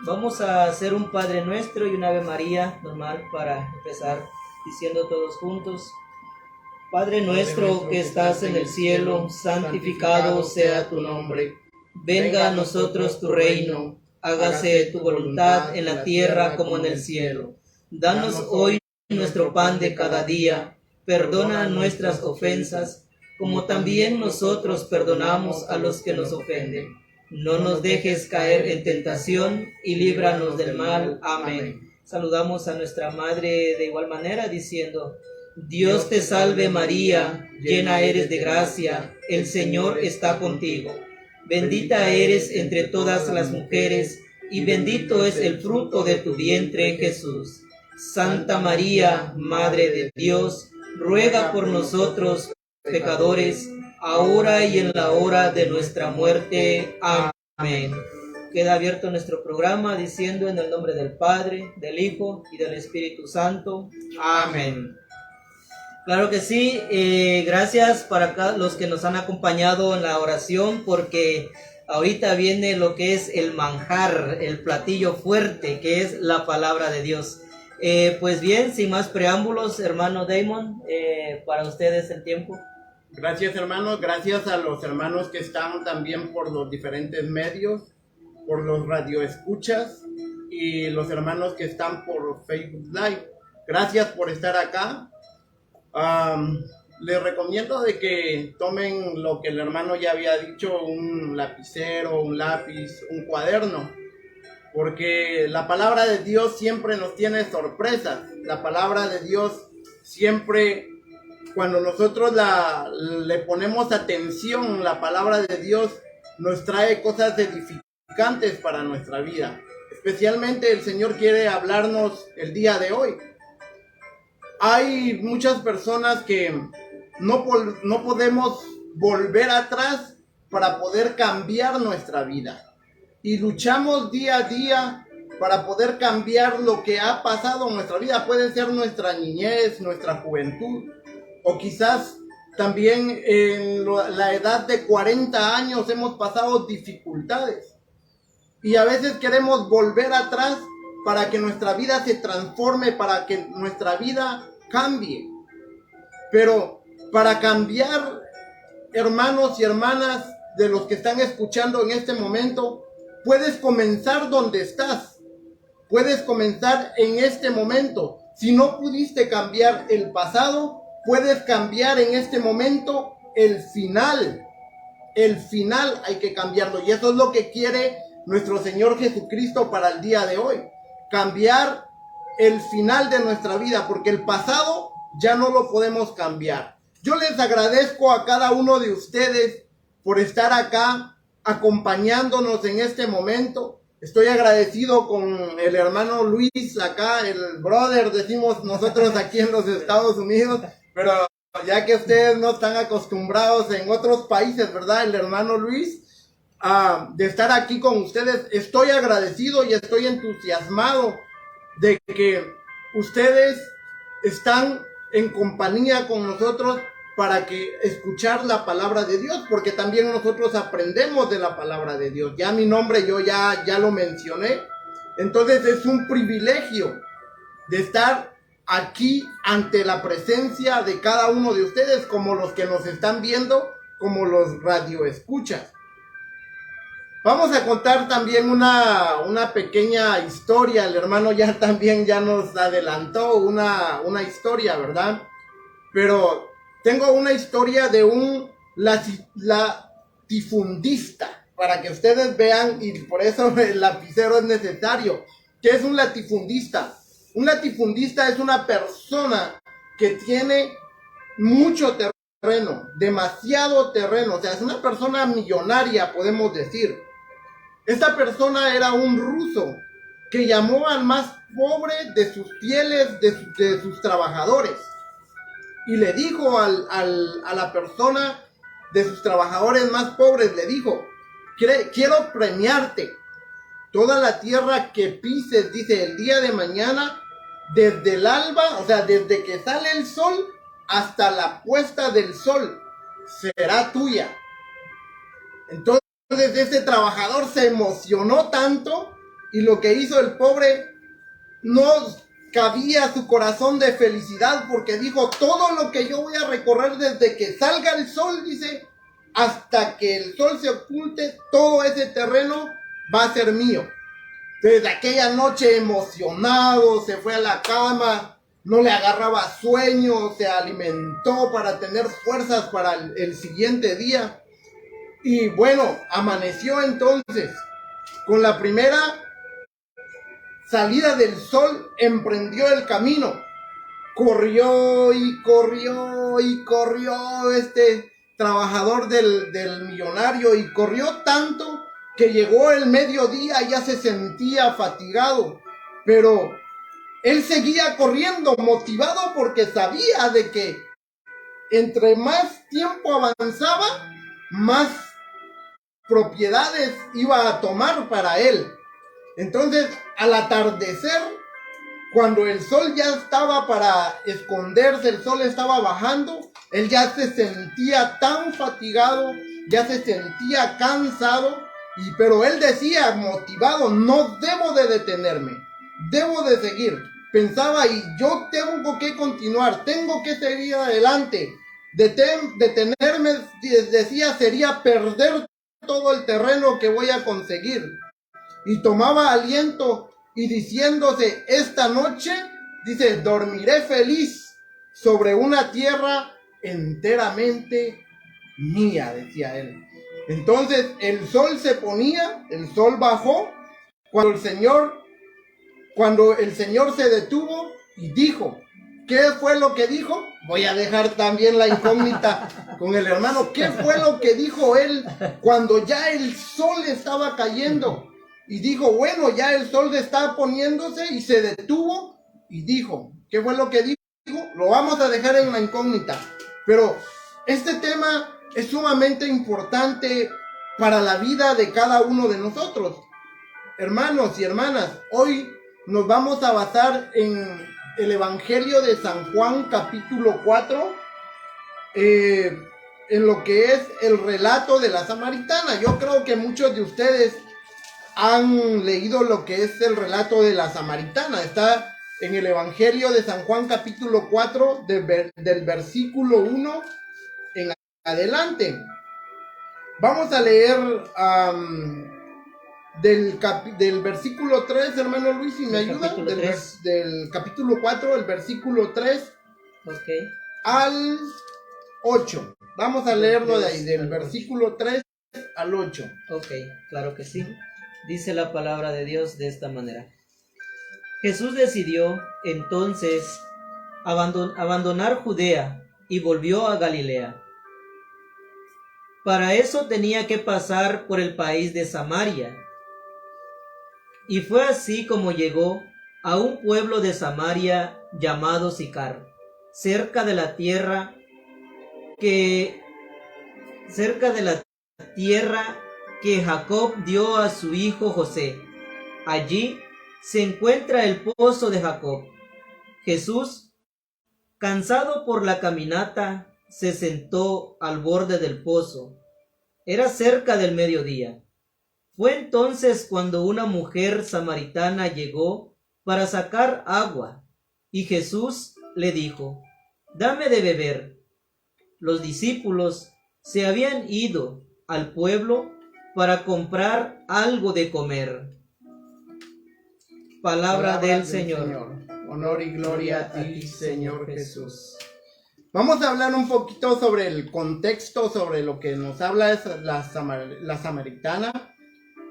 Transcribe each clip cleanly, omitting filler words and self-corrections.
Vamos a hacer un Padre Nuestro y un Ave María normal para empezar diciendo todos juntos. Padre nuestro que estás en el cielo, santificado sea tu nombre. Venga a nosotros tu reino, hágase tu voluntad en la tierra como en el cielo. Danos hoy nuestro pan de cada día, perdona nuestras ofensas, como también nosotros perdonamos a los que nos ofenden. No nos dejes caer en tentación y líbranos del mal. Amén. Saludamos a nuestra Madre de igual manera diciendo: Dios te salve María, llena eres de gracia, el Señor está contigo. Bendita eres entre todas las mujeres, y bendito es el fruto de tu vientre, Jesús. Santa María, Madre de Dios, ruega por nosotros pecadores, ahora y en la hora de nuestra muerte. Amén. Queda abierto nuestro programa diciendo: en el nombre del Padre, del Hijo y del Espíritu Santo. Amén. Claro que sí, gracias para acá los que nos han acompañado en la oración, porque ahorita viene lo que es el manjar, el platillo fuerte, que es la palabra de Dios. Pues bien, sin más preámbulos, hermano Damon, para ustedes el tiempo. Gracias, hermanos, gracias a los hermanos que están también por los diferentes medios, por los radioescuchas y los hermanos que están por Facebook Live. Gracias por estar acá. Les recomiendo de que tomen lo que el hermano ya había dicho, un lapicero, un lápiz, un cuaderno, porque la palabra de Dios siempre nos tiene sorpresas. La palabra de Dios siempre, cuando nosotros le ponemos atención, la palabra de Dios nos trae cosas edificantes para nuestra vida. Especialmente el Señor quiere hablarnos el día de hoy. Hay muchas personas que no podemos volver atrás para poder cambiar nuestra vida. Y luchamos día a día para poder cambiar lo que ha pasado en nuestra vida. Puede ser nuestra niñez, nuestra juventud, o quizás también en la edad de 40 años hemos pasado dificultades. Y a veces queremos volver atrás para que nuestra vida se transforme, para que nuestra vida cambie. Pero para cambiar, hermanos y hermanas de los que están escuchando en este momento, puedes comenzar donde estás. Puedes comenzar en este momento. Si no pudiste cambiar el pasado, puedes cambiar en este momento el final. El final hay que cambiarlo. Y eso es lo que quiere nuestro Señor Jesucristo para el día de hoy. Cambiar el final de nuestra vida, porque el pasado ya no lo podemos cambiar. Yo les agradezco a cada uno de ustedes por estar acá acompañándonos en este momento. Estoy agradecido con el hermano Luis acá, el brother, decimos nosotros aquí en los Estados Unidos, pero ya que ustedes no están acostumbrados en otros países, ¿verdad? El hermano Luis, de estar aquí con ustedes. Estoy agradecido y estoy entusiasmado de que ustedes están en compañía con nosotros para que escuchar la palabra de Dios, porque también nosotros aprendemos de la palabra de Dios. Ya mi nombre yo ya lo mencioné. Entonces es un privilegio de estar aquí ante la presencia de cada uno de ustedes, como los que nos están viendo, como los radioescuchas. Vamos a contar también una pequeña historia. El hermano ya nos adelantó una historia, ¿verdad? Pero tengo una historia de un latifundista, para que ustedes vean, y por eso el lapicero es necesario. ¿Qué es un latifundista? Un latifundista es una persona que tiene mucho terreno, demasiado terreno, o sea, es una persona millonaria, podemos decir. Esta persona era un ruso que llamó al más pobre de sus fieles, de sus trabajadores, y le dijo a la persona de sus trabajadores más pobres, le dijo: quiero premiarte. Toda la tierra que pises, dice, el día de mañana, desde el alba, o sea, desde que sale el sol hasta la puesta del sol, será tuya. Entonces este trabajador se emocionó tanto Y lo que hizo el pobre no cabía su corazón de felicidad, porque dijo, todo lo que yo voy a recorrer desde que salga el sol, dice, hasta que el sol se oculte, todo ese terreno va a ser mío. Desde aquella noche emocionado, se fue a la cama, no le agarraba sueño, se alimentó para tener fuerzas para el siguiente día. Y bueno, amaneció entonces. Con la primera salida del sol emprendió el camino. Corrió y corrió y corrió este trabajador del millonario, y corrió tanto que llegó el mediodía y ya se sentía fatigado. Pero él seguía corriendo, motivado porque sabía de que entre más tiempo avanzaba, más propiedades iba a tomar para él. Entonces, al atardecer, cuando el sol ya estaba para esconderse, el sol estaba bajando, él ya se sentía tan fatigado, ya se sentía cansado, pero él decía, motivado, no debo de detenerme, debo de seguir. Pensaba, y yo tengo que continuar, tengo que seguir adelante. Detenerme, decía, sería perder todo el terreno que voy a conseguir. Y tomaba aliento y diciéndose, esta noche, dice, dormiré feliz sobre una tierra enteramente mía, decía él. Entonces el sol se ponía, el sol bajó, cuando el Señor se detuvo y dijo, ¿qué fue lo que dijo? Voy a dejar también la incógnita con el hermano. ¿Qué fue lo que dijo él cuando ya el sol estaba cayendo? Y dijo, bueno, ya el sol está poniéndose, y se detuvo y dijo, ¿qué fue lo que dijo? Lo vamos a dejar en la incógnita. Pero este tema es sumamente importante para la vida de cada uno de nosotros. Hermanos y hermanas, hoy nos vamos a basar en el Evangelio de San Juan, capítulo 4, en lo que es el relato de la samaritana. Yo creo que muchos de ustedes han leído lo que es el relato de la samaritana. Está en el Evangelio de San Juan, capítulo 4, del versículo 1 en adelante. Vamos a leer del versículo 3, hermano Luis, si me ayuda. Del capítulo 4, el versículo 3 al 8. Vamos a leerlo de ahí, del versículo 3 al 8. Ok, claro que sí. Dice la palabra de Dios de esta manera. Jesús decidió entonces abandonar Judea y volvió a Galilea. Para eso tenía que pasar por el país de Samaria. Y fue así como llegó a un pueblo de Samaria llamado Sicar, cerca de la tierra que Jacob dio a su hijo José. Allí se encuentra el pozo de Jacob. Jesús, cansado por la caminata, se sentó al borde del pozo. Era cerca del mediodía. Fue entonces cuando una mujer samaritana llegó para sacar agua, y Jesús le dijo, «Dame de beber». Los discípulos se habían ido al pueblo para comprar algo de comer. Palabra del Señor. Honor y gloria a ti, Señor Jesús. Vamos a hablar un poquito sobre el contexto, sobre lo que nos habla la samaritana.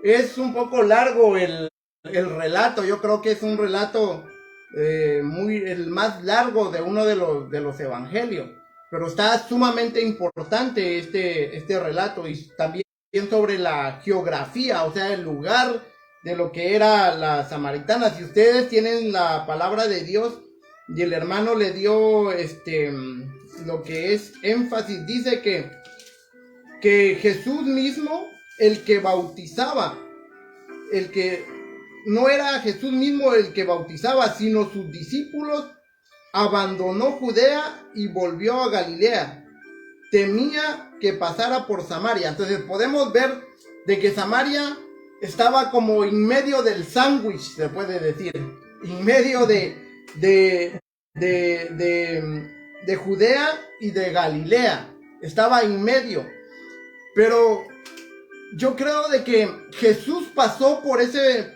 Es un poco largo el relato. Yo creo que es un relato el más largo de uno de los evangelios. Pero está sumamente importante este relato, y también sobre la geografía, o sea, el lugar de lo que era la samaritana. Si ustedes tienen la palabra de Dios y el hermano le dio lo que es énfasis, dice que Jesús mismo, el que bautizaba, el que no era Jesús mismo el que bautizaba, sino sus discípulos, abandonó Judea y volvió a Galilea. Temía que pasara por Samaria. Entonces podemos ver de que Samaria estaba como en medio del sándwich, se puede decir, en medio de Judea y de Galilea, estaba en medio. Pero yo creo de que Jesús pasó por ese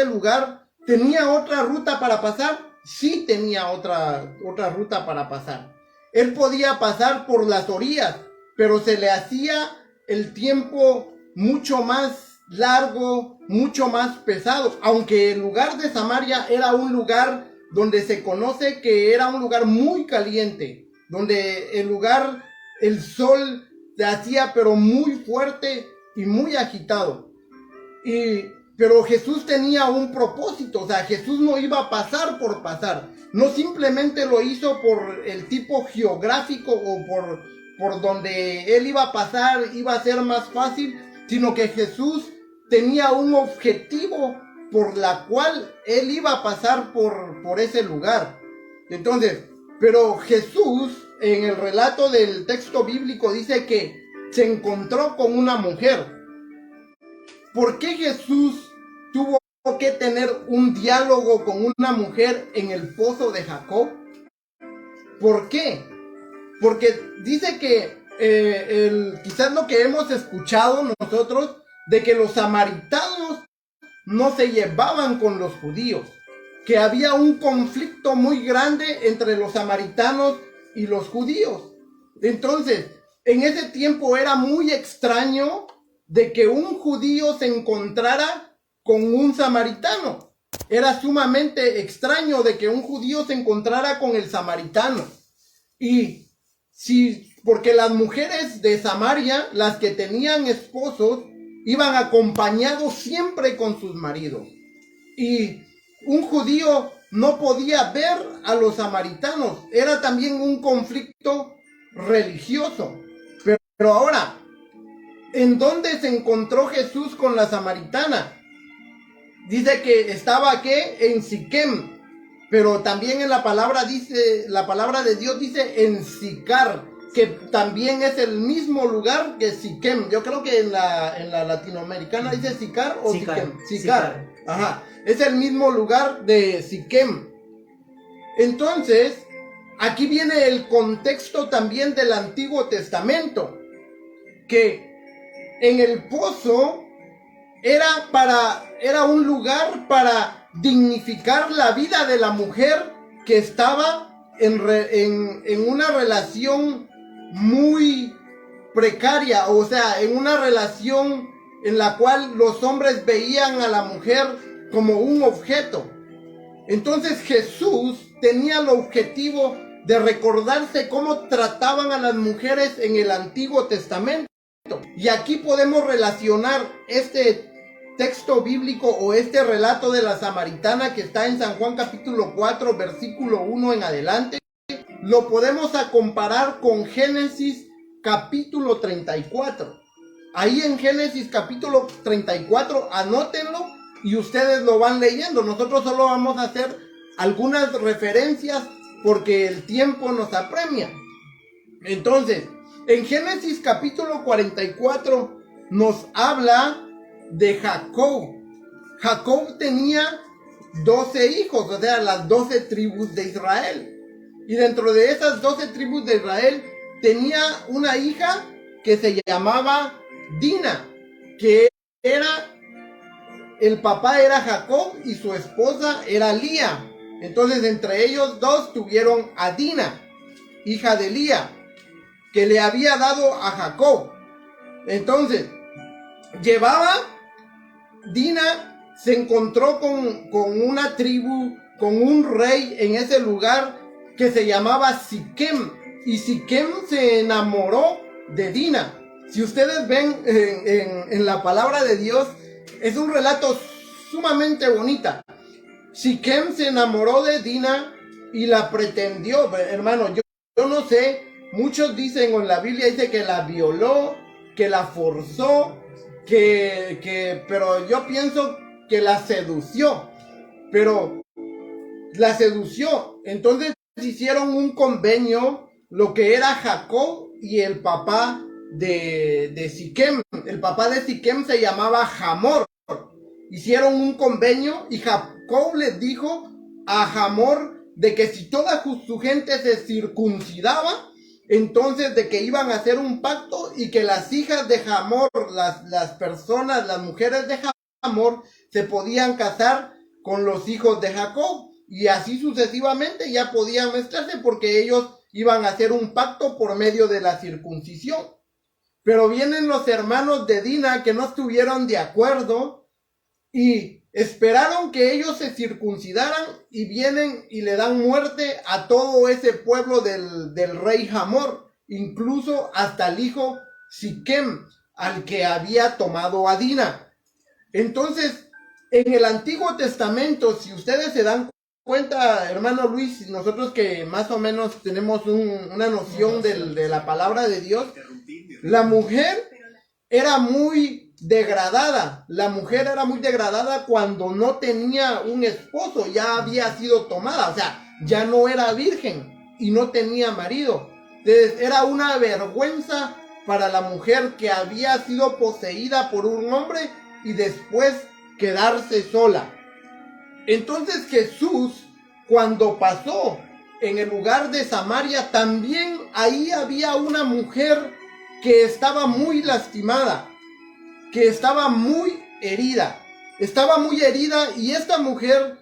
lugar. ¿Tenía otra ruta para pasar? Sí tenía otra ruta para pasar. Él podía pasar por las orillas, pero se le hacía el tiempo mucho más largo, mucho más pesado. Aunque el lugar de Samaria era un lugar donde se conoce que era un lugar muy caliente, donde el sol se hacía pero muy fuerte y muy agitado. Pero Jesús tenía un propósito, o sea, Jesús no iba a pasar por pasar. No simplemente lo hizo por el tipo geográfico o por donde él iba a pasar, iba a ser más fácil, sino que Jesús tenía un objetivo por la cual él iba a pasar por ese lugar. Entonces, pero Jesús, en el relato del texto bíblico, dice que se encontró con una mujer. ¿Por qué Jesús tuvo que tener un diálogo con una mujer en el pozo de Jacob? ¿Por qué? Porque dice que quizás lo que hemos escuchado nosotros, de que los samaritanos no se llevaban con los judíos, que había un conflicto muy grande entre los samaritanos y los judíos. Entonces, en ese tiempo era muy extraño de que un judío se encontrara con un samaritano. Era sumamente extraño de que un judío se encontrara con el samaritano. Porque las mujeres de Samaria, las que tenían esposos, iban acompañados siempre con sus maridos. Y un judío no podía ver a los samaritanos. Era también un conflicto religioso. Pero ahora, ¿en dónde se encontró Jesús con la samaritana? Dice que estaba ¿qué? En Siquem. Pero también en la palabra de Dios dice en Sicar, que también es el mismo lugar que Siquem. Yo creo que en la latinoamericana dice Sicar o Siquem. Sicar. Ajá. Es el mismo lugar de Siquem. Entonces, aquí viene el contexto también del Antiguo Testamento, que en el pozo era un lugar para dignificar la vida de la mujer que estaba en una relación muy precaria, o sea, en una relación en la cual los hombres veían a la mujer como un objeto. Entonces Jesús tenía el objetivo de recordarse cómo trataban a las mujeres en el Antiguo Testamento. Y aquí podemos relacionar este texto bíblico o este relato de la samaritana que está en San Juan capítulo 4 versículo 1 en adelante. Lo podemos comparar con Génesis capítulo 34. Ahí en Génesis capítulo 34, anótenlo y ustedes lo van leyendo. Nosotros solo vamos a hacer algunas referencias porque el tiempo nos apremia. Entonces, en Génesis capítulo 44 nos habla de Jacob. Jacob tenía 12 hijos, o sea, las 12 tribus de Israel. Y dentro de esas 12 tribus de Israel tenía una hija que se llamaba Dina, que el papá era Jacob y su esposa era Lía. Entonces entre ellos dos tuvieron a Dina, hija de Lía, que le había dado a Jacob. Entonces Dina se encontró con una tribu, con un rey en ese lugar que se llamaba Siquem, y Siquem se enamoró de Dina. Si ustedes ven en la palabra de Dios, es un relato sumamente bonita. Siquem se enamoró de Dina y la pretendió. Hermano, yo no sé, muchos dicen, o en la Biblia dice que la violó, que la forzó, pero yo pienso que la sedució. Pero la sedució. Entonces hicieron un convenio, lo que era Jacob y el papá de Siquem. El papá de Siquem se llamaba Hamor. Hicieron un convenio y Jacob les dijo a Hamor de que si toda su gente se circuncidaba, entonces de que iban a hacer un pacto y que las hijas de Hamor, las personas, las mujeres de Hamor, se podían casar con los hijos de Jacob. Y así sucesivamente ya podían mezclarse porque ellos iban a hacer un pacto por medio de la circuncisión. Pero vienen los hermanos de Dina que no estuvieron de acuerdo y esperaron que ellos se circuncidaran y vienen y le dan muerte a todo ese pueblo del rey Hamor, incluso hasta el hijo Siquem, al que había tomado a Dina. Entonces, en el Antiguo Testamento, si ustedes se dan cuenta, hermano Luis, nosotros que más o menos tenemos una noción de la palabra de Dios, la mujer era muy degradada. La mujer era muy degradada cuando no tenía un esposo, ya había sido tomada, o sea, ya no era virgen y no tenía marido. Entonces, era una vergüenza para la mujer que había sido poseída por un hombre y después quedarse sola. Entonces Jesús, cuando pasó en el lugar de Samaria, también ahí había una mujer que estaba muy lastimada, que estaba muy herida y esta mujer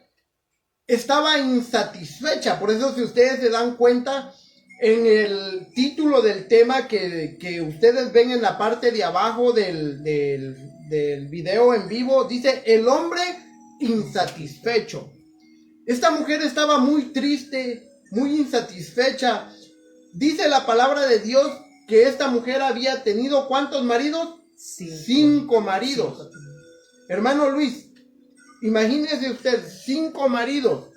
estaba insatisfecha. Por eso, si ustedes se dan cuenta, en el título del tema que ustedes ven en la parte de abajo del video en vivo, dice el hombre insatisfecho. Esta mujer estaba muy triste, muy insatisfecha. Dice la palabra de Dios que esta mujer había tenido ¿cuántos maridos? 5 maridos. Hermano Luis, imagínese usted, 5 maridos.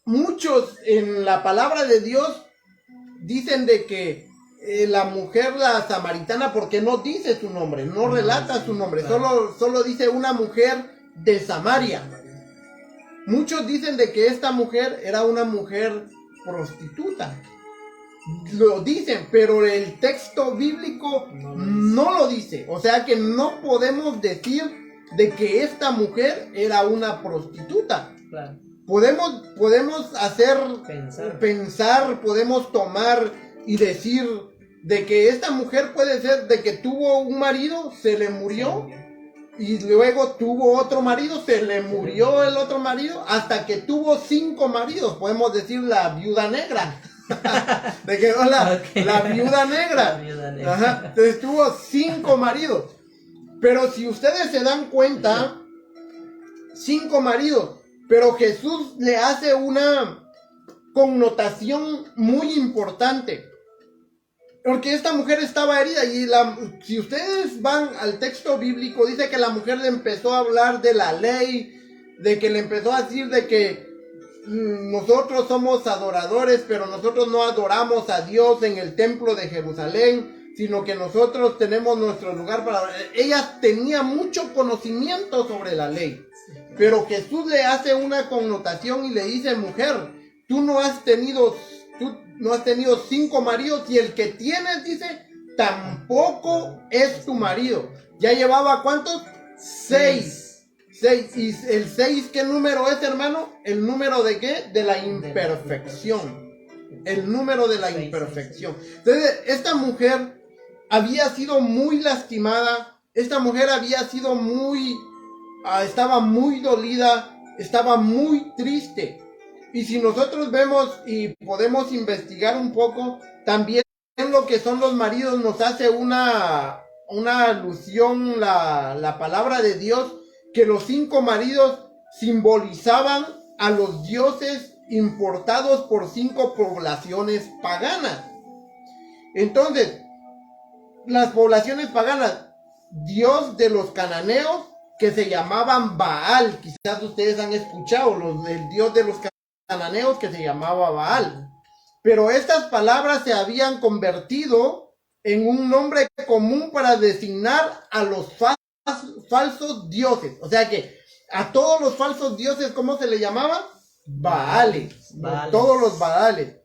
Muchos en la palabra de Dios dicen de que la mujer, la samaritana, porque no dice su nombre, no relata su nombre, solo dice una mujer de Samaria. Muchos dicen de que esta mujer era una mujer prostituta. Lo dicen, pero el texto bíblico no lo dice. O sea que no podemos decir de que esta mujer era una prostituta. Claro. Podemos hacer pensar, podemos tomar y decir de que esta mujer puede ser de que tuvo un marido, se le murió, y luego tuvo otro marido, se le murió el otro marido, hasta que tuvo 5 maridos. Podemos decir la viuda negra. De que no, la viuda negra. La viuda negra. Ajá. Entonces tuvo 5 maridos. Pero si ustedes se dan cuenta, 5 maridos. Pero Jesús le hace una connotación muy importante. Porque esta mujer estaba herida y si ustedes van al texto bíblico, dice que la mujer le empezó a hablar de la ley, de que le empezó a decir de que nosotros somos adoradores, pero nosotros no adoramos a Dios en el templo de Jerusalén, sino que nosotros tenemos nuestro lugar para... Ella tenía mucho conocimiento sobre la ley. Pero Jesús le hace una connotación y le dice, mujer, tú no has tenido 5 maridos y el que tienes, dice, tampoco es tu marido. Ya llevaba ¿cuántos? 6. ¿Y el 6 qué número es, hermano? ¿El número de qué? De la imperfección. El número de la imperfección. Entonces, esta mujer había sido muy lastimada. Esta mujer había sido estaba muy dolida, estaba muy triste. Y si nosotros vemos y podemos investigar un poco, también lo que son los maridos nos hace una alusión la palabra de Dios, que los 5 maridos simbolizaban a los dioses importados por 5 poblaciones paganas. Entonces, las poblaciones paganas, dios de los cananeos, que se llamaban Baal. Quizás ustedes han escuchado el dios de los cananeos que se llamaba Baal. Pero estas palabras se habían convertido en un nombre común para designar a los falsos dioses. O sea que a todos los falsos dioses, ¿cómo se le llamaba? Baales. Todos los Baales.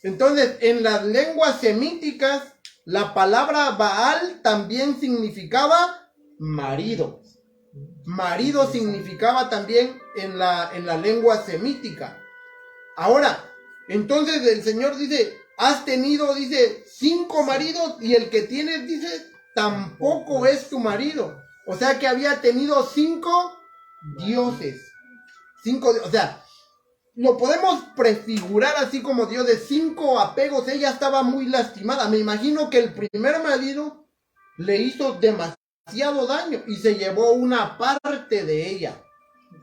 Entonces, en las lenguas semíticas, la palabra Baal también significaba marido. Marido significaba también en la lengua semítica. Ahora, entonces el Señor dice, has tenido, dice, 5 maridos y el que tienes, dice, tampoco es tu marido. O sea que había tenido 5 dioses. 5, o sea, lo podemos prefigurar así como Dios de 5 apegos. Ella estaba muy lastimada. Me imagino que el primer marido le hizo demasiado daño y se llevó una parte de ella.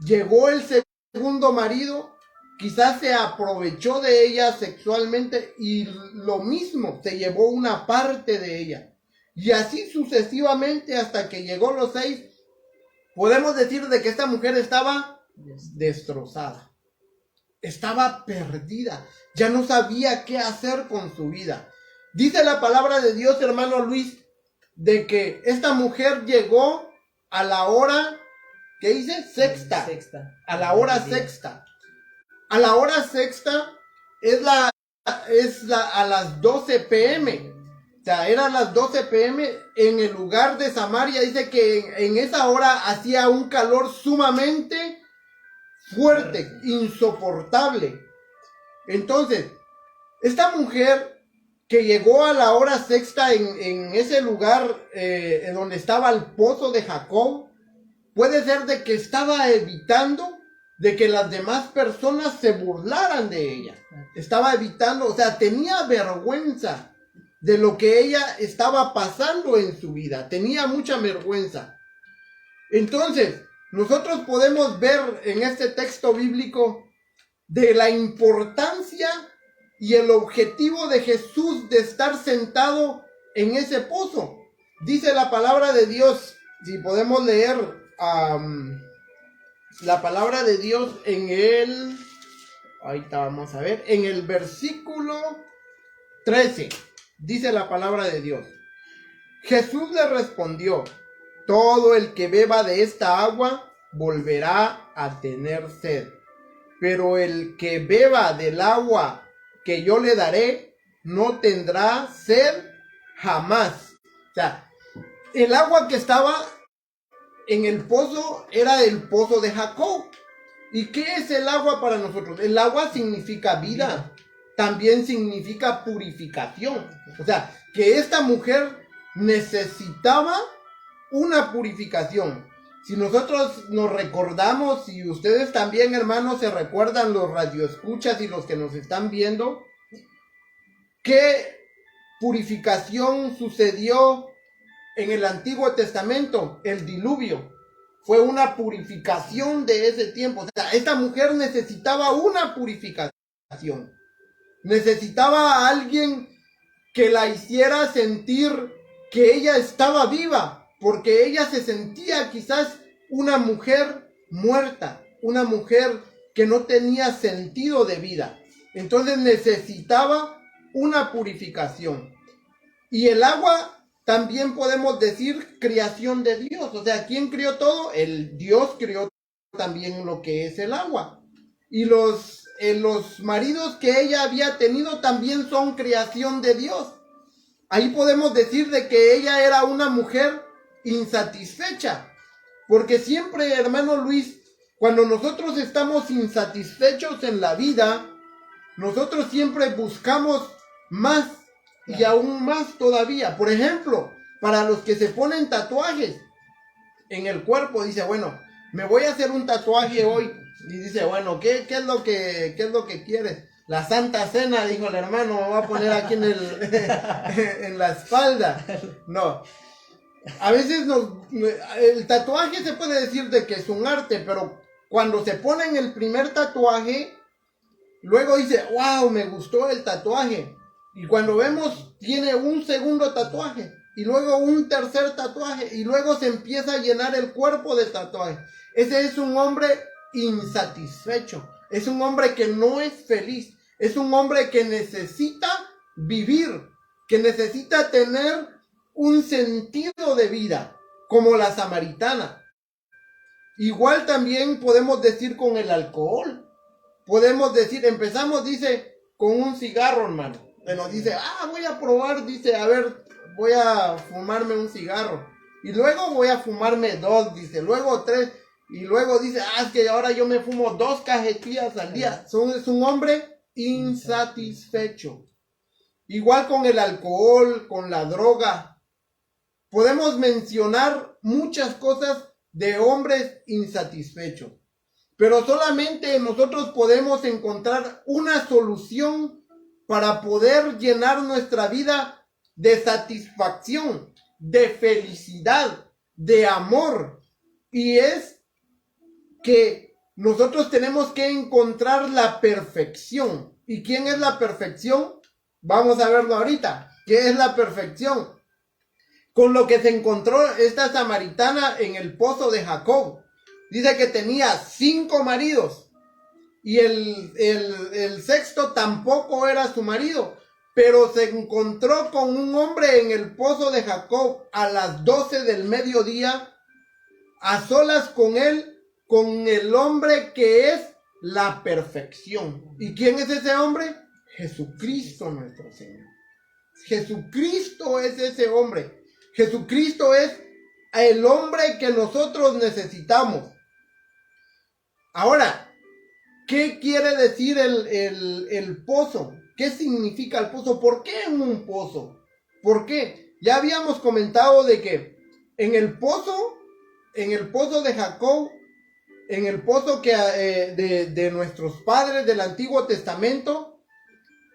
Llegó el segundo marido, quizás se aprovechó de ella sexualmente y lo mismo, se llevó una parte de ella. Y así sucesivamente hasta que llegó los 6. Podemos decir de que esta mujer estaba destrozada. Estaba perdida. Ya no sabía qué hacer con su vida. Dice la palabra de Dios, hermano Luis, de que esta mujer llegó a la hora, ¿qué dice? Sexta. A la hora sexta. A la hora sexta es a las 12 p.m. O sea, eran las 12 p.m. en el lugar de Samaria. Dice que en esa hora hacía un calor sumamente fuerte, insoportable. Entonces, esta mujer que llegó a la hora sexta en ese lugar donde estaba el pozo de Jacob, puede ser de que estaba evitando de que las demás personas se burlaran de ella. Estaba evitando, o sea, tenía vergüenza de lo que ella estaba pasando en su vida. Tenía mucha vergüenza. Entonces, nosotros podemos ver en este texto bíblico de la importancia y el objetivo de Jesús de estar sentado en ese pozo. Dice la palabra de Dios, si podemos leer la palabra de Dios ahorita vamos a ver, en el versículo 13, dice la palabra de Dios. Jesús le respondió, todo el que beba de esta agua volverá a tener sed, pero el que beba del agua que yo le daré no tendrá sed jamás. O sea, el agua que estaba en el pozo era el pozo de Jacob. ¿Y qué es el agua para nosotros? El agua significa vida, también significa purificación. O sea, que esta mujer necesitaba una purificación. Si nosotros nos recordamos, y ustedes también, hermanos, se recuerdan, los radioescuchas y los que nos están viendo, ¿qué purificación sucedió en el Antiguo Testamento? El diluvio fue una purificación de ese tiempo. O sea, esta mujer necesitaba una purificación. Necesitaba a alguien que la hiciera sentir que ella estaba viva, porque ella se sentía quizás una mujer muerta, una mujer que no tenía sentido de vida. Entonces necesitaba una purificación. Y el agua también podemos decir creación de Dios. O sea, ¿quién creó todo? El Dios creó también lo que es el agua. Y los maridos que ella había tenido también son creación de Dios. Ahí podemos decir de que ella era una mujer insatisfecha. Porque siempre, hermano Luis, cuando nosotros estamos insatisfechos en la vida, nosotros siempre buscamos más y aún más todavía. Por ejemplo, para los que se ponen tatuajes en el cuerpo, dice, bueno, me voy a hacer un tatuaje hoy. Y dice, bueno, ¿qué es lo que quieres? La Santa Cena, dijo el hermano, me voy a poner aquí en la espalda. No. A veces el tatuaje se puede decir de que es un arte, pero cuando se ponen el primer tatuaje, luego dice, wow, me gustó el tatuaje. Y cuando vemos, tiene un segundo tatuaje, y luego un tercer tatuaje, y luego se empieza a llenar el cuerpo de tatuaje. Ese es un hombre insatisfecho, es un hombre que no es feliz, es un hombre que necesita vivir, que necesita tener un sentido de vida, como la samaritana. Igual también podemos decir con el alcohol. Podemos decir, empezamos, dice, con un cigarro, hermano. que nos dice, voy a probar, dice, a ver, voy a fumarme un cigarro. Y luego voy a fumarme 2, dice, luego 3. Y luego dice, es que ahora yo me fumo 2 cajetillas al día. Es un hombre insatisfecho. Igual con el alcohol, con la droga. Podemos mencionar muchas cosas de hombres insatisfechos. Pero solamente nosotros podemos encontrar una solución para poder llenar nuestra vida de satisfacción, de felicidad, de amor. Y es que nosotros tenemos que encontrar la perfección. ¿Y quién es la perfección? Vamos a verlo ahorita. ¿Qué es la perfección? Con lo que se encontró esta samaritana en el pozo de Jacob. Dice que tenía 5 maridos. Y el sexto tampoco era su marido. Pero se encontró con un hombre en el pozo de Jacob a las 12 del mediodía. A solas con él, con el hombre que es la perfección. ¿Y quién es ese hombre? Jesucristo nuestro Señor. Jesucristo es ese hombre. Jesucristo es el hombre que nosotros necesitamos. Ahora, ¿qué quiere decir el pozo? ¿Qué significa el pozo? ¿Por qué un pozo? ¿Por qué? Ya habíamos comentado de que en el pozo de Jacob, en el pozo que de nuestros padres del Antiguo Testamento,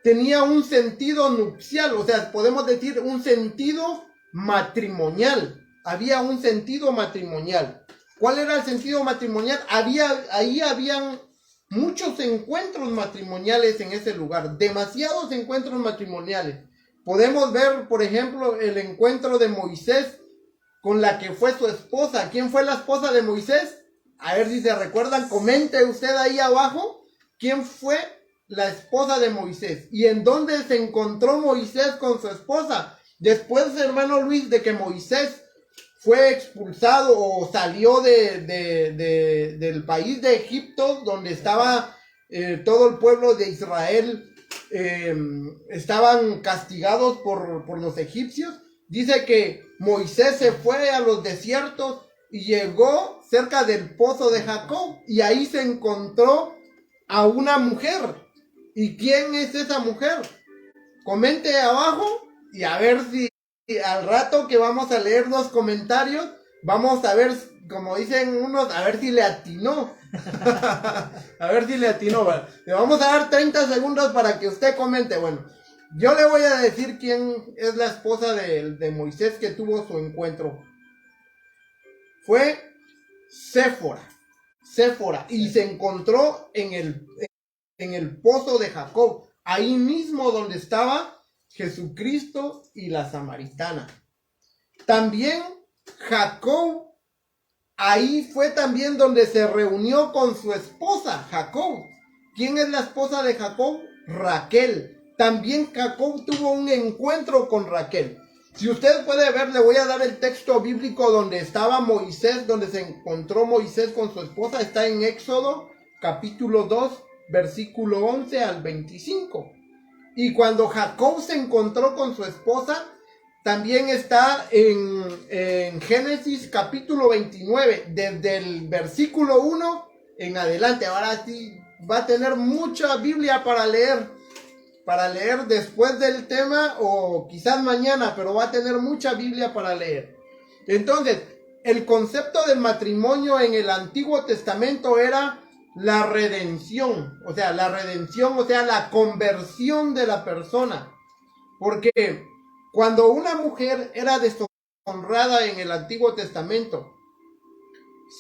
tenía un sentido nupcial, o sea, podemos decir un sentido matrimonial. Había un sentido matrimonial. ¿Cuál era el sentido matrimonial? Ahí habían muchos encuentros matrimoniales en ese lugar, demasiados encuentros matrimoniales. Podemos ver, por ejemplo, el encuentro de Moisés con la que fue su esposa. ¿Quién fue la esposa de Moisés? A ver si se recuerdan, comente usted ahí abajo, ¿quién fue la esposa de Moisés? ¿Y en dónde se encontró Moisés con su esposa? Después, hermano Luis, de que Moisés fue expulsado o salió del país de Egipto, donde estaba todo el pueblo de Israel, estaban castigados por los egipcios. Dice que Moisés se fue a los desiertos y llegó cerca del pozo de Jacob, y ahí se encontró a una mujer. ¿Y quién es esa mujer? Comente abajo y a ver si al rato que vamos a leer los comentarios, vamos a ver, como dicen unos, a ver si le atinó. A ver si le atinó. ¿Vale? Le vamos a dar 30 segundos para que usted comente. Bueno, yo le voy a decir quién es la esposa de Moisés que tuvo su encuentro. Fue Séfora. Y se encontró en el pozo de Jacob. Ahí mismo donde estaba Jesucristo y la samaritana. También Jacob, ahí fue también donde se reunió con su esposa, Jacob. ¿Quién es la esposa de Jacob? Raquel. También Jacob tuvo un encuentro con Raquel. Si usted puede ver, le voy a dar el texto bíblico donde estaba Moisés, donde se encontró Moisés con su esposa. Está en Éxodo, capítulo 2, versículo 11 al 25. Y cuando Jacob se encontró con su esposa, también está en Génesis capítulo 29, desde el versículo 1 en adelante. Ahora sí va a tener mucha Biblia para leer después del tema o quizás mañana, pero va a tener mucha Biblia para leer. Entonces, el concepto del matrimonio en el Antiguo Testamento era la redención, o sea, la conversión de la persona. Porque cuando una mujer era deshonrada en el Antiguo Testamento,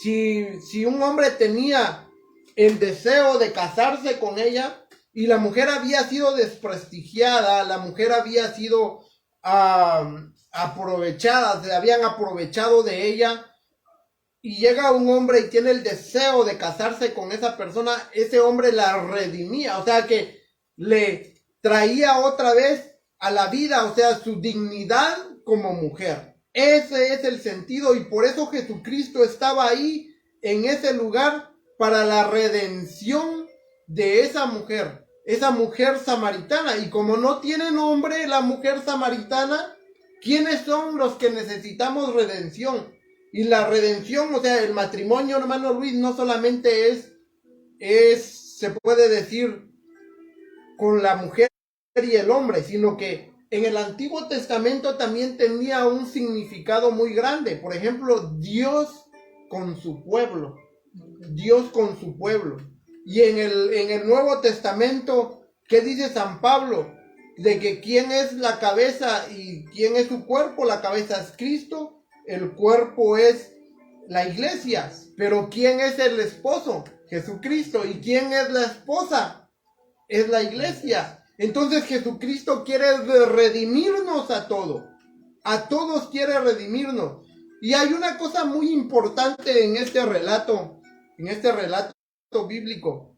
si un hombre tenía el deseo de casarse con ella y la mujer había sido desprestigiada, la mujer había sido aprovechada, se habían aprovechado de ella, y llega un hombre y tiene el deseo de casarse con esa persona, ese hombre la redimía, o sea que le traía otra vez a la vida, o sea, su dignidad como mujer. Ese es el sentido, y por eso Jesucristo estaba ahí, en ese lugar, para la redención de esa mujer. esa mujer samaritana. Y como no tiene nombre la mujer samaritana, ¿quiénes son los que necesitamos redención? Y la redención, o sea, el matrimonio, hermano Luis, no solamente se puede decir, con la mujer y el hombre, sino que en el Antiguo Testamento también tenía un significado muy grande. Por ejemplo, Dios con su pueblo. Dios con su pueblo. Y en el Nuevo Testamento, ¿qué dice San Pablo? De que quién es la cabeza y quién es su cuerpo. La cabeza es Cristo, el cuerpo es la iglesia. Pero ¿quién es el esposo? Jesucristo. ¿Y quién es la esposa? Es la iglesia. Entonces Jesucristo quiere redimirnos a todos. A todos quiere redimirnos. Y hay una cosa muy importante en este relato bíblico,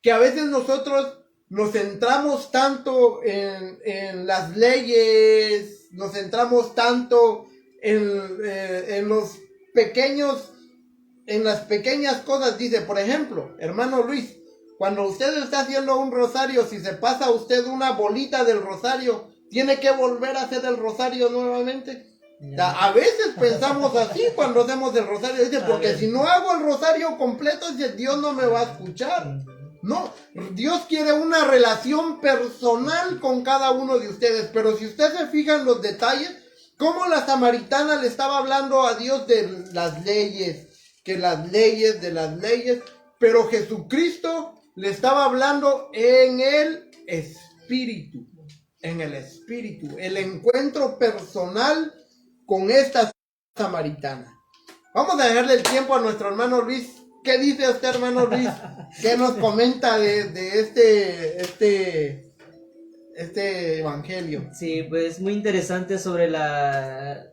que a veces nosotros nos centramos tanto en las leyes, nos centramos tanto en los pequeños, en las pequeñas cosas. Dice, por ejemplo, hermano Luis, cuando usted está haciendo un rosario, si se pasa usted una bolita del rosario, ¿tiene que volver a hacer el rosario nuevamente? A veces pensamos así cuando hacemos el rosario, dice, porque si no hago el rosario completo, dice, Dios no me va a escuchar. No, Dios quiere una relación personal con cada uno de ustedes, pero si usted se fija en los detalles, cómo la samaritana le estaba hablando a Dios de las leyes, pero Jesucristo le estaba hablando en el espíritu, el encuentro personal con esta samaritana. Vamos a dejarle el tiempo a nuestro hermano Luis. ¿Qué dice usted, hermano Luis? ¿Qué nos comenta de este evangelio? Sí, pues muy interesante sobre la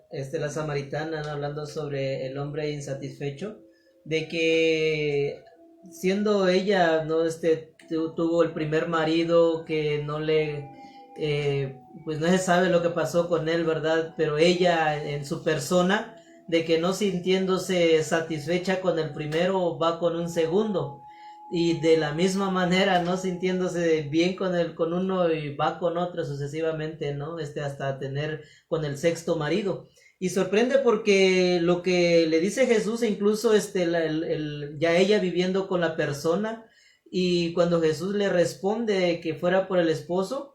samaritana, ¿no? Hablando sobre el hombre insatisfecho, de que siendo ella, ¿no? Tuvo el primer marido que no le, pues no se sabe lo que pasó con él, ¿verdad? Pero ella en su persona, de que no sintiéndose satisfecha con el primero, va con un segundo. Y de la misma manera, no sintiéndose bien con uno, y va con otro sucesivamente, ¿no? Hasta tener con el sexto marido. Y sorprende porque lo que le dice Jesús, incluso ya ella viviendo con la persona, y cuando Jesús le responde que fuera por el esposo,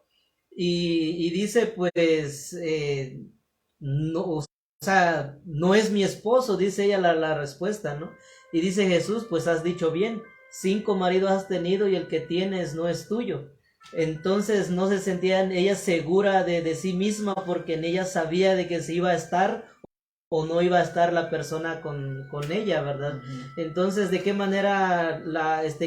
y dice, pues, no, o sea, no es mi esposo, dice ella la respuesta, ¿no? Y dice Jesús, pues has dicho bien, 5 maridos has tenido y el que tienes no es tuyo. Entonces no se sentía ella segura de sí misma, porque en ella sabía de que se iba a estar o no iba a estar la persona con ella, ¿verdad? Uh-huh. Entonces, ¿de qué manera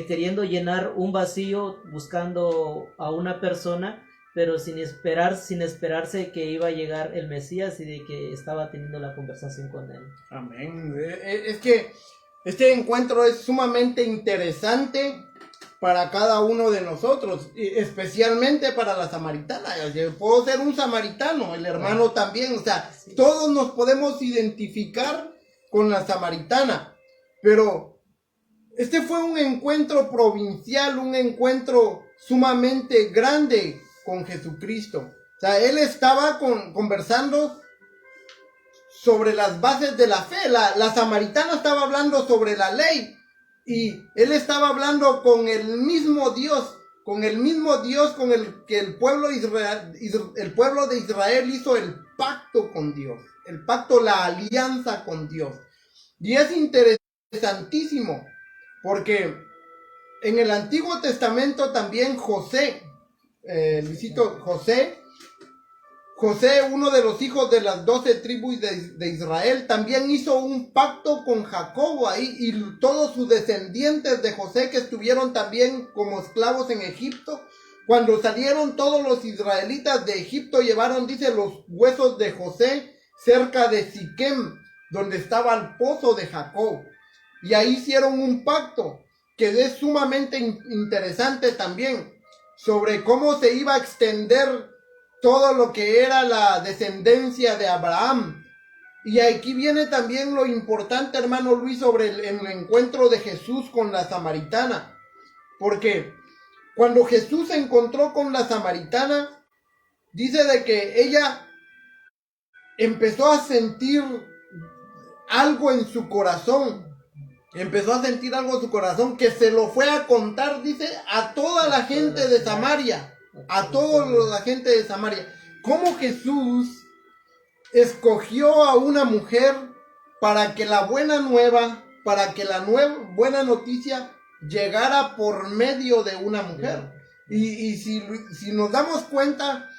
queriendo llenar un vacío, buscando a una persona, pero sin esperarse que iba a llegar el Mesías, y de que estaba teniendo la conversación con él? Amén. Es que este encuentro es sumamente interesante para cada uno de nosotros, especialmente para la samaritana. Yo puedo ser un samaritano, el hermano también, o sea, sí, todos nos podemos identificar con la samaritana, pero este fue un encuentro provincial, un encuentro sumamente grande con Jesucristo. O sea, él estaba conversando sobre las bases de la fe. La samaritana estaba hablando sobre la ley, y él estaba hablando con el mismo Dios con el que el pueblo de Israel hizo el pacto con Dios, el pacto, la alianza con Dios. Y es interesantísimo porque en el Antiguo Testamento también José, uno de los hijos de las 12 tribus de Israel, también hizo un pacto con Jacobo ahí, y todos sus descendientes de José, que estuvieron también como esclavos en Egipto. Cuando salieron todos los israelitas de Egipto, llevaron, dice, los huesos de José cerca de Siquem, donde estaba el pozo de Jacob. Y ahí hicieron un pacto que es sumamente interesante también, sobre cómo se iba a extender todo lo que era la descendencia de Abraham. Y aquí viene también lo importante, hermano Luis, sobre el encuentro de Jesús con la samaritana. Porque cuando Jesús se encontró con la samaritana, dice de que ella empezó a sentir algo en su corazón. Empezó a sentir algo en su corazón que se lo fue a contar, dice, a toda la gente de Samaria. A toda la gente de Samaria. ¿Cómo Jesús escogió a una mujer para que la buena nueva, para que la buena noticia llegara por medio de una mujer? Y si nos damos cuenta,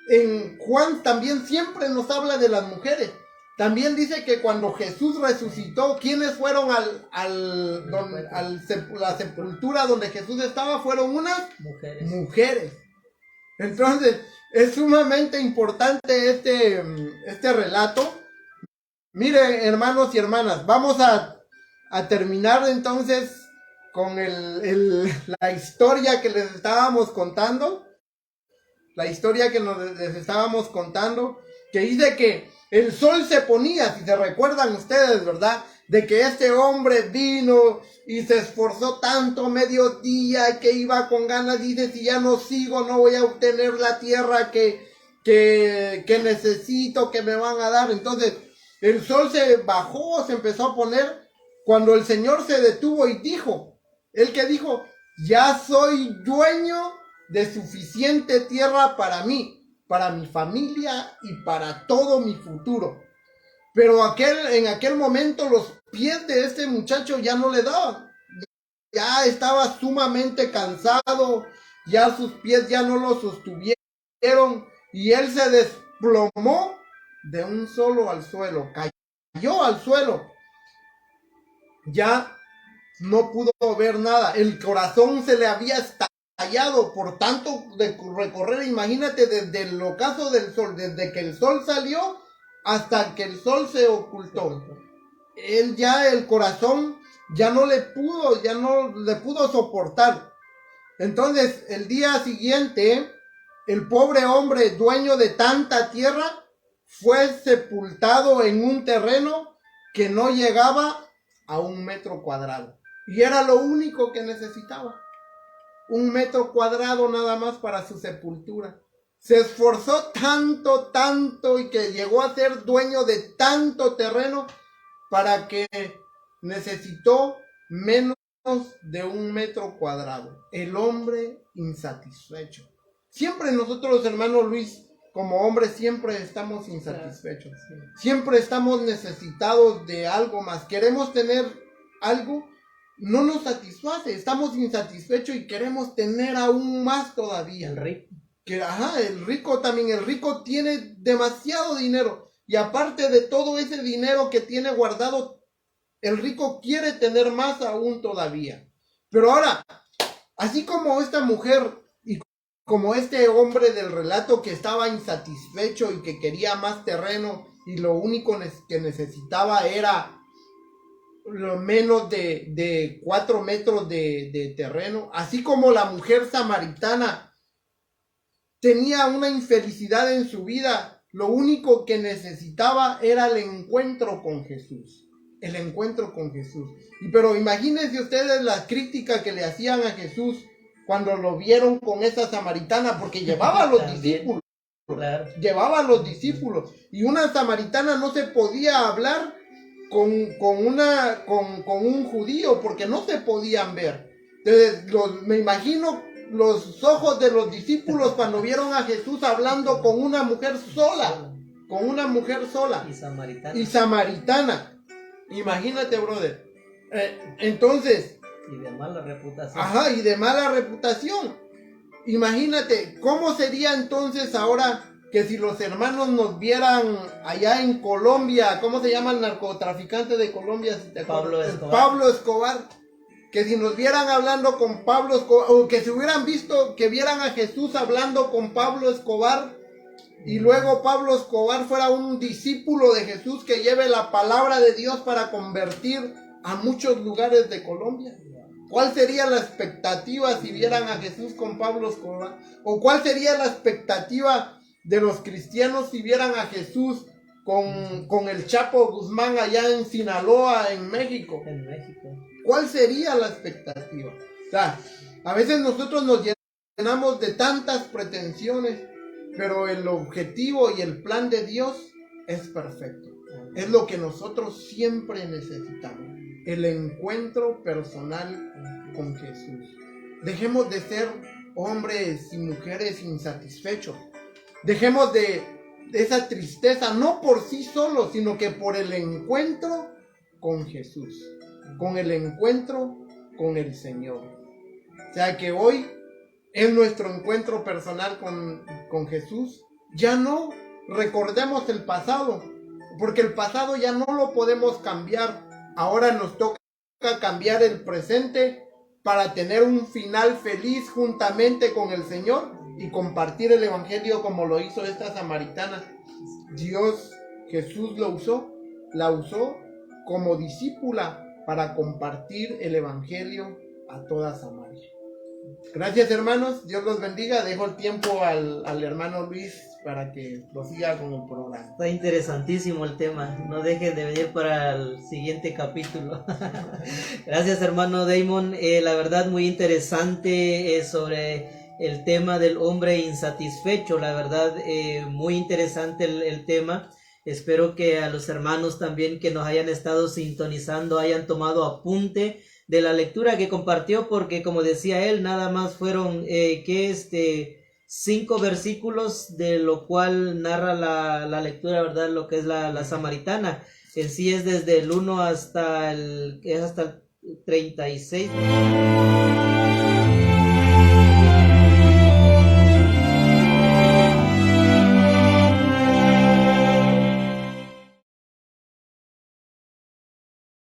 en Juan también siempre nos habla de las mujeres. También dice que cuando Jesús resucitó, ¿quiénes fueron la sepultura donde Jesús estaba? Fueron unas mujeres. Entonces, es sumamente importante este relato. Miren, hermanos y hermanas, vamos a terminar entonces con la historia que les estábamos contando. La historia que les estábamos contando, que dice que el sol se ponía, si se recuerdan ustedes, ¿verdad? De que este hombre vino y se esforzó tanto mediodía que iba con ganas, dice, si ya no sigo no voy a obtener la tierra que necesito, que me van a dar. Entonces el sol se bajó, se empezó a poner cuando el Señor se detuvo y dijo, el que dijo, ya soy dueño de suficiente tierra para mí, para mi familia y para todo mi futuro. Pero en aquel momento los pies de este muchacho ya no le daban. Ya estaba sumamente cansado, ya sus pies ya no lo sostuvieron y él se desplomó de un solo al suelo, cayó al suelo. Ya no pudo ver nada, el corazón se le había estallado por tanto de recorrer. Imagínate, desde el ocaso del sol, desde que el sol salió hasta que el sol se ocultó, él ya, el corazón ya no le pudo soportar. Entonces el día siguiente el pobre hombre, dueño de tanta tierra, fue sepultado en un terreno que no llegaba a 1 metro cuadrado, y era lo único que necesitaba, 1 metro cuadrado nada más para su sepultura. Se esforzó tanto y que llegó a ser dueño de tanto terreno para que necesitó menos de 1 metro cuadrado. El hombre insatisfecho. Siempre nosotros, hermano Luis, como hombres, siempre estamos insatisfechos. Siempre estamos necesitados de algo más. Queremos tener algo, no nos satisface. Estamos insatisfechos y queremos tener aún más todavía. El rico. El rico también. El rico tiene demasiado dinero. Y aparte de todo ese dinero que tiene guardado, el rico quiere tener más aún todavía. Pero ahora, así como esta mujer y como este hombre del relato que estaba insatisfecho y que quería más terreno y lo único que necesitaba era lo menos de 4 metros de terreno, así como la mujer samaritana tenía una infelicidad en su vida, lo único que necesitaba era el encuentro con Jesús. El encuentro con Jesús. Pero imagínense ustedes la crítica que le hacían a Jesús cuando lo vieron con esa samaritana, porque llevaba a los discípulos. Claro. Llevaba a los discípulos. Y una samaritana no se podía hablar con un judío, porque no se podían ver. Entonces, me imagino los ojos de los discípulos cuando vieron a Jesús hablando con una mujer sola. Con una mujer sola. Y samaritana. Imagínate, brother. Entonces. Y de mala reputación. Y de mala reputación. Imagínate, ¿cómo sería entonces ahora que si los hermanos nos vieran allá en Colombia? ¿Cómo se llama el narcotraficante de Colombia? Pablo Escobar. Pablo Escobar. Que si nos vieran hablando con Pablo Escobar, o que si hubieran visto, que vieran a Jesús hablando con Pablo Escobar, y luego Pablo Escobar fuera un discípulo de Jesús que lleve la palabra de Dios para convertir a muchos lugares de Colombia. ¿Cuál sería la expectativa si vieran a Jesús con Pablo Escobar? ¿O cuál sería la expectativa de los cristianos si vieran a Jesús con el Chapo Guzmán allá en Sinaloa, en México? En México. ¿Cuál sería la expectativa? O sea, a veces nosotros nos llenamos de tantas pretensiones, pero el objetivo y el plan de Dios es perfecto. Es lo que nosotros siempre necesitamos, el encuentro personal con Jesús. Dejemos de ser hombres y mujeres insatisfechos. Dejemos de esa tristeza, no por sí solos, sino que por el encuentro con Jesús, con el encuentro con el Señor. O sea que hoy es nuestro encuentro personal con Jesús. Ya no recordemos el pasado, porque el pasado ya no lo podemos cambiar. Ahora nos toca cambiar el presente para tener un final feliz juntamente con el Señor y compartir el evangelio como lo hizo esta samaritana. Dios, Jesús la usó como discípula para compartir el evangelio a toda Samaria. Gracias, hermanos, Dios los bendiga. Dejo el tiempo al hermano Luis para que prosiga con el programa. Está interesantísimo el tema, no dejen de venir para el siguiente capítulo. Gracias, hermano Damon, la verdad muy interesante sobre el tema del hombre insatisfecho, la verdad muy interesante el tema. Espero que a los hermanos también que nos hayan estado sintonizando hayan tomado apunte de la lectura que compartió, porque como decía él, nada más fueron 5 versículos, de lo cual narra la lectura, ¿verdad? Lo que es la samaritana. En sí es desde el 1 hasta el 36.